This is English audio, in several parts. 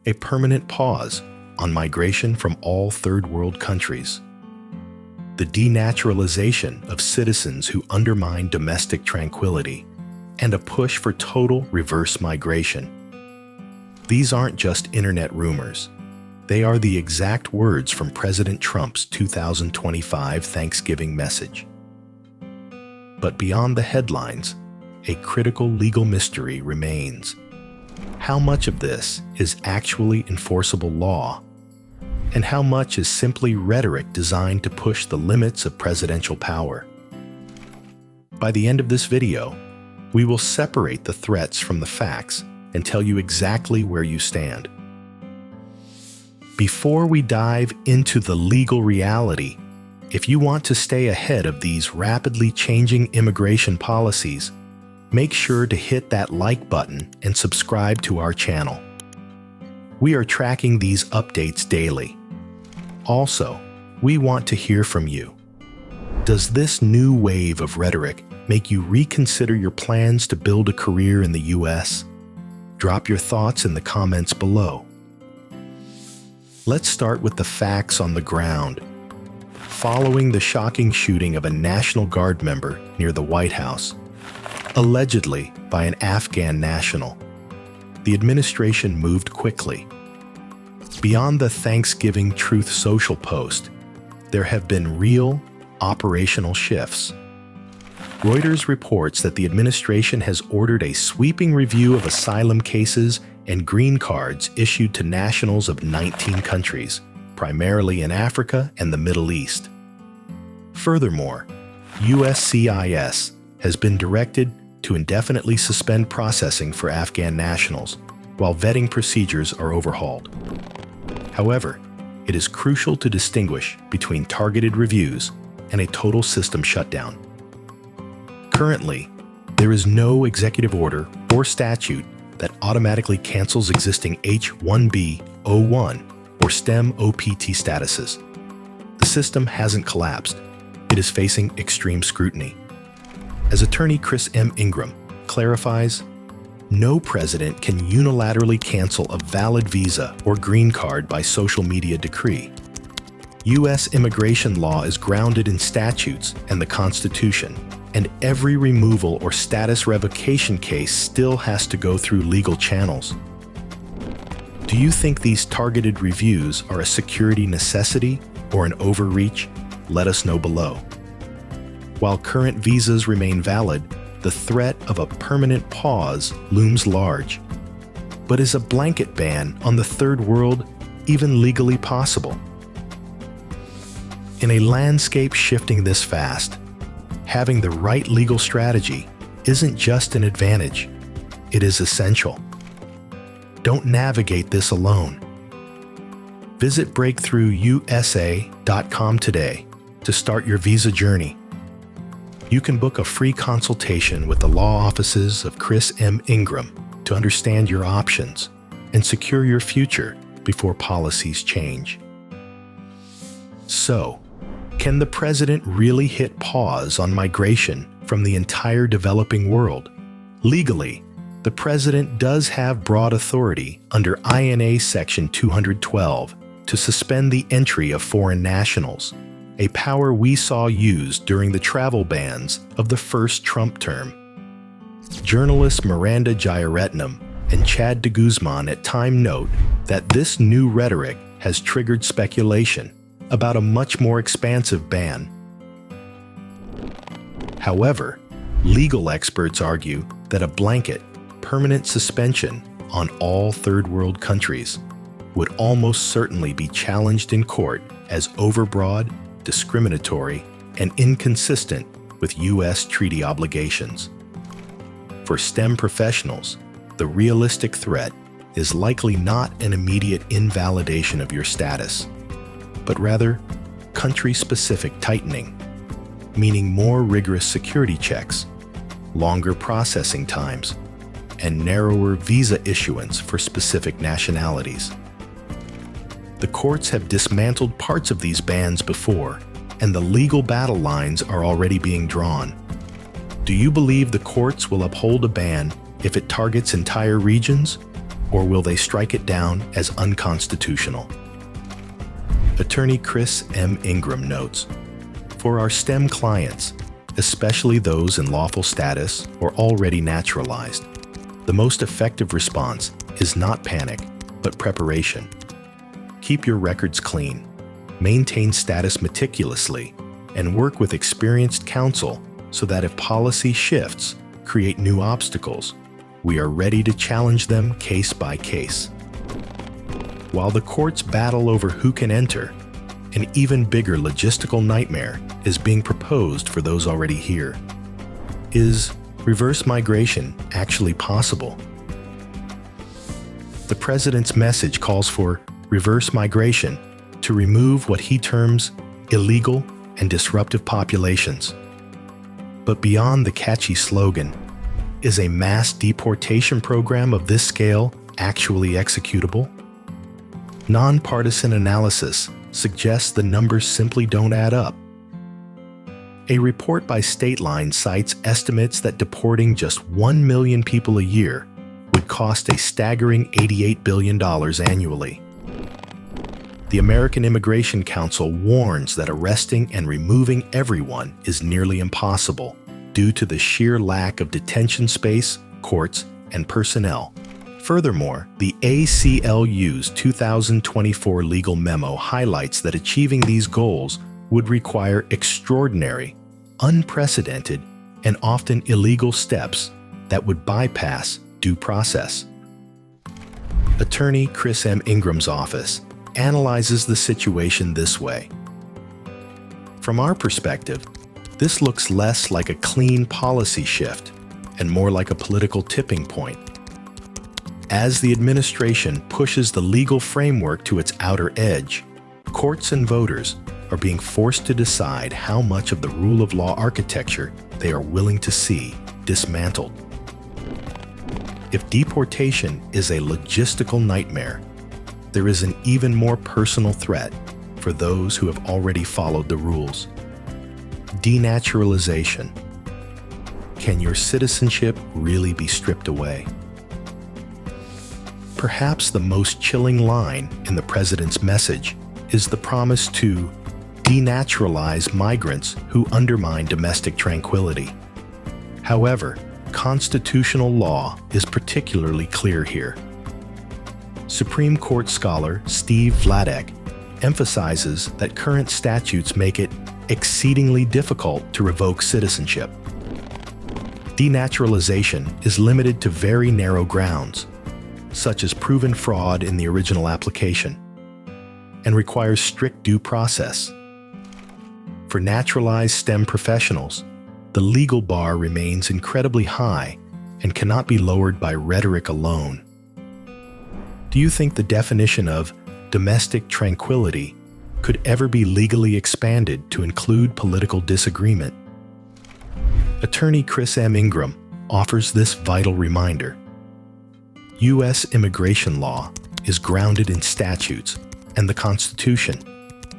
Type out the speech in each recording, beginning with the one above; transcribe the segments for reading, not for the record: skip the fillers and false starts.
a permanent pause on migration from all third world countries, the denaturalization of citizens who undermine domestic tranquility, and a push for total reverse migration. These aren't just internet rumors. They are the exact words from President Trump's 2025 Thanksgiving message. But beyond the headlines, a critical legal mystery remains. How much of this is actually enforceable law? And how much is simply rhetoric designed to push the limits of presidential power? By the end of this video, we will separate the threats from the facts and tell you exactly where you stand. Before we dive into the legal reality, if you want to stay ahead of these rapidly changing immigration policies, make sure to hit that like button and subscribe to our channel. We are tracking these updates daily. Also, we want to hear from you. Does this new wave of rhetoric make you reconsider your plans to build a career in the U.S.? Drop your thoughts in the comments below. Let's start with the facts on the ground. Following the shocking shooting of a National Guard member near the White House, allegedly by an Afghan national, the administration moved quickly. Beyond the Thanksgiving Truth Social post, there have been real operational shifts. Reuters reports that the administration has ordered a sweeping review of asylum cases and green cards issued to nationals of 19 countries, primarily in Africa and the Middle East. Furthermore, USCIS has been directed to indefinitely suspend processing for Afghan nationals, while vetting procedures are overhauled. However, it is crucial to distinguish between targeted reviews and a total system shutdown. Currently, there is no executive order or statute that automatically cancels existing H-1B-01 or STEM OPT statuses. The system hasn't collapsed. It is facing extreme scrutiny. As attorney Chris M. Ingram clarifies, no president can unilaterally cancel a valid visa or green card by social media decree. U.S. immigration law is grounded in statutes and the Constitution, and every removal or status revocation case still has to go through legal channels. Do you think these targeted reviews are a security necessity or an overreach? Let us know below. While current visas remain valid, the threat of a permanent pause looms large. But is a blanket ban on the third world even legally possible? In a landscape shifting this fast, having the right legal strategy isn't just an advantage, it is essential. Don't navigate this alone. Visit breakthroughusa.com today to start your visa journey. You can book a free consultation with the law offices of Chris M. Ingram to understand your options and secure your future before policies change. So, can the president really hit pause on migration from the entire developing world? Legally, the president does have broad authority under INA Section 212 to suspend the entry of foreign nationals, a power we saw used during the travel bans of the first Trump term. Journalists Miranda Giaretnam and Chad de Guzman at Time note that this new rhetoric has triggered speculation about a much more expansive ban. However, legal experts argue that a blanket, permanent suspension on all third world countries would almost certainly be challenged in court as overbroad, discriminatory, and inconsistent with U.S. treaty obligations. For STEM professionals, the realistic threat is likely not an immediate invalidation of your status, but rather country-specific tightening, meaning more rigorous security checks, longer processing times, and narrower visa issuance for specific nationalities. The courts have dismantled parts of these bans before, and the legal battle lines are already being drawn. Do you believe the courts will uphold a ban if it targets entire regions, or will they strike it down as unconstitutional? Attorney Chris M. Ingram notes, "For our STEM clients, especially those in lawful status or already naturalized, the most effective response is not panic, but preparation. Keep your records clean, maintain status meticulously, and work with experienced counsel so that if policy shifts create new obstacles, we are ready to challenge them case by case." While the courts battle over who can enter, an even bigger logistical nightmare is being proposed for those already here. Is reverse migration actually possible? The president's message calls for reverse migration to remove what he terms illegal and disruptive populations. But beyond the catchy slogan, is a mass deportation program of this scale actually executable? Nonpartisan analysis suggests the numbers simply don't add up. A report by Stateline cites estimates that deporting just 1 million people a year would cost a staggering $88 billion annually. The American Immigration Council warns that arresting and removing everyone is nearly impossible due to the sheer lack of detention space, courts, and personnel. Furthermore, the ACLU's 2024 legal memo highlights that achieving these goals would require extraordinary, unprecedented, and often illegal steps that would bypass due process. Attorney Chris M. Ingram's office analyzes the situation this way. From our perspective, this looks less like a clean policy shift and more like a political tipping point. As the administration pushes the legal framework to its outer edge, courts and voters are being forced to decide how much of the rule of law architecture they are willing to see dismantled. If deportation is a logistical nightmare, there is an even more personal threat for those who have already followed the rules. De-naturalization. Can your citizenship really be stripped away? Perhaps the most chilling line in the president's message is the promise to denaturalize migrants who undermine domestic tranquility. However, constitutional law is particularly clear here. Supreme Court scholar Steve Vladek emphasizes that current statutes make it exceedingly difficult to revoke citizenship. Denaturalization is limited to very narrow grounds, such as proven fraud in the original application, and requires strict due process. For naturalized STEM professionals, the legal bar remains incredibly high and cannot be lowered by rhetoric alone. Do you think the definition of domestic tranquility could ever be legally expanded to include political disagreement? Attorney Chris M. Ingram offers this vital reminder. U.S. immigration law is grounded in statutes and the Constitution,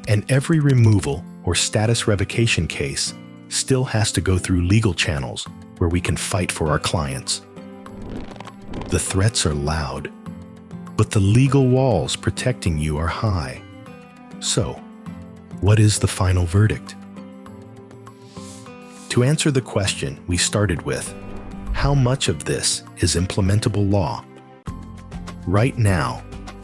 and every removal or status revocation case still has to go through legal channels where we can fight for our clients. The threats are loud, but the legal walls protecting you are high. So, what is the final verdict? To answer the question we started with, how much of this is implementable law? Right now,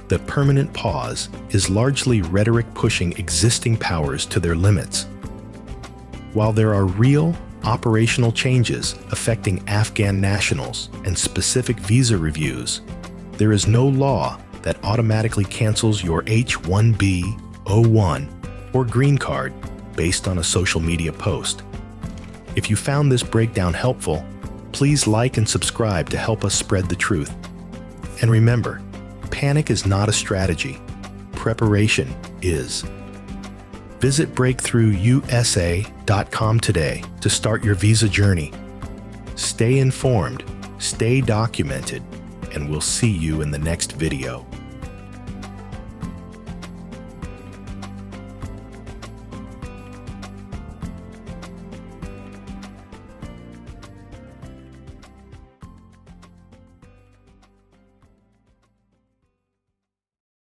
the permanent pause is largely rhetoric pushing existing powers to their limits. While there are real, operational changes affecting Afghan nationals and specific visa reviews, there is no law that automatically cancels your H-1B, O-1, or green card based on a social media post. If you found this breakdown helpful, please like and subscribe to help us spread the truth. And remember, panic is not a strategy. Preparation is. Visit breakthroughusa.com today to start your visa journey. Stay informed, stay documented, and we'll see you in the next video.